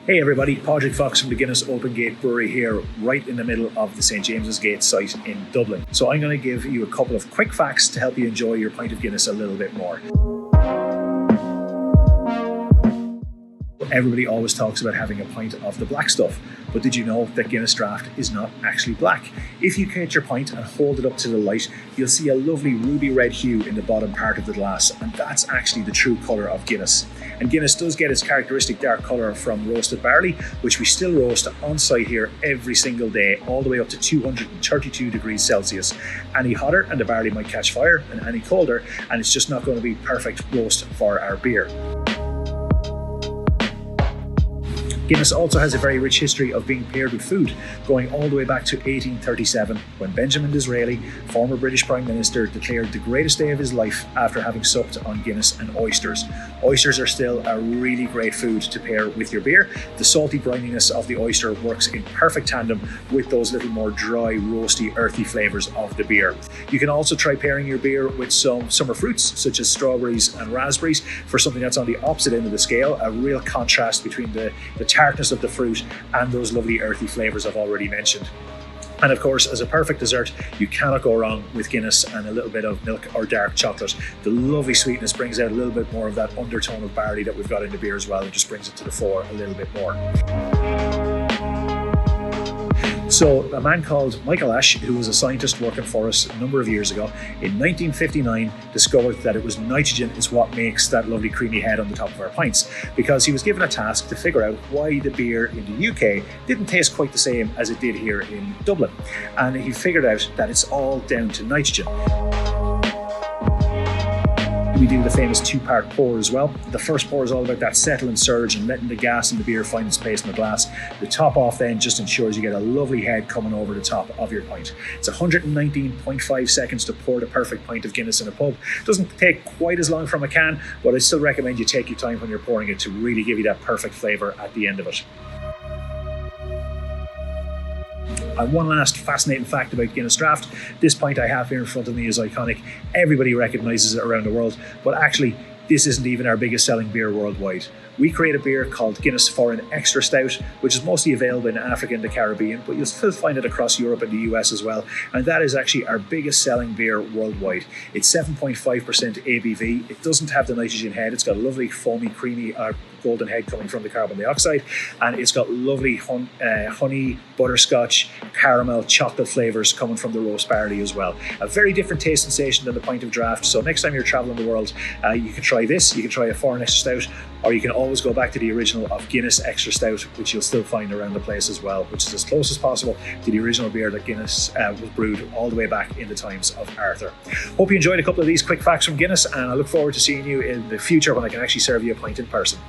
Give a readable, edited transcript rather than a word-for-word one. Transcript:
Hey everybody, Padraig Fox from the Guinness Open Gate Brewery here, right in the middle of the St James's Gate site in Dublin. So I'm going to give you a couple of quick facts to help you enjoy your pint of Guinness a little bit more. Everybody always talks about having a pint of the black stuff, but did you know that Guinness Draught is not actually black? If you get your pint and hold it up to the light, you'll see a lovely ruby red hue in the bottom part of the glass, and that's actually the true colour of Guinness. And Guinness does get its characteristic dark colour from roasted barley, which we still roast on site here every single day, all the way up to 232 degrees Celsius. Any hotter and the barley might catch fire, and any colder, and it's just not going to be perfect roast for our beer. Guinness also has a very rich history of being paired with food, going all the way back to 1837, when Benjamin Disraeli, former British Prime Minister, declared the greatest day of his life after having supped on Guinness and oysters. Oysters are still a really great food to pair with your beer. The salty brininess of the oyster works in perfect tandem with those little more dry, roasty, earthy flavours of the beer. You can also try pairing your beer with some summer fruits, such as strawberries and raspberries, for something that's on the opposite end of the scale, a real contrast between the tartness of the fruit and those lovely earthy flavours I've already mentioned. And of course, as a perfect dessert, you cannot go wrong with Guinness and a little bit of milk or dark chocolate. The lovely sweetness brings out a little bit more of that undertone of barley that we've got in the beer as well. It just brings it to the fore a little bit more. So a man called Michael Ash, who was a scientist working for us a number of years ago, in 1959 discovered that it was nitrogen is what makes that lovely creamy head on the top of our pints, because he was given a task to figure out why the beer in the UK didn't taste quite the same as it did here in Dublin. And he figured out that it's all down to nitrogen. We do the famous two-part pour as well. The first pour is all about that settle and surge and letting the gas in the beer find its place in the glass. The top off then just ensures you get a lovely head coming over the top of your pint. It's 119.5 seconds to pour the perfect pint of Guinness in a pub. It doesn't take quite as long from a can, but I still recommend you take your time when you're pouring it to really give you that perfect flavour at the end of it. And one last fascinating fact about Guinness Draught. This pint I have here in front of me is iconic. Everybody recognises it around the world, but actually this isn't even our biggest selling beer worldwide. We create a beer called Guinness Foreign Extra Stout, which is mostly available in Africa and the Caribbean, but you'll still find it across Europe and the US as well. And that is actually our biggest selling beer worldwide. It's 7.5% ABV. It doesn't have the nitrogen head. It's got a lovely foamy, creamy golden head coming from the carbon dioxide. And it's got lovely honey, butterscotch, caramel, chocolate flavours coming from the roast barley as well. A very different taste sensation than the pint of draft. So next time you're traveling the world, you can try this. You can try a Foreign Extra Stout, or you can always go back to the original of Guinness Extra Stout, which you'll still find around the place as well, which is as close as possible to the original beer that Guinness was brewed all the way back in the times of Arthur. Hope you enjoyed a couple of these quick facts from Guinness, and I look forward to seeing you in the future when I can actually serve you a pint in person.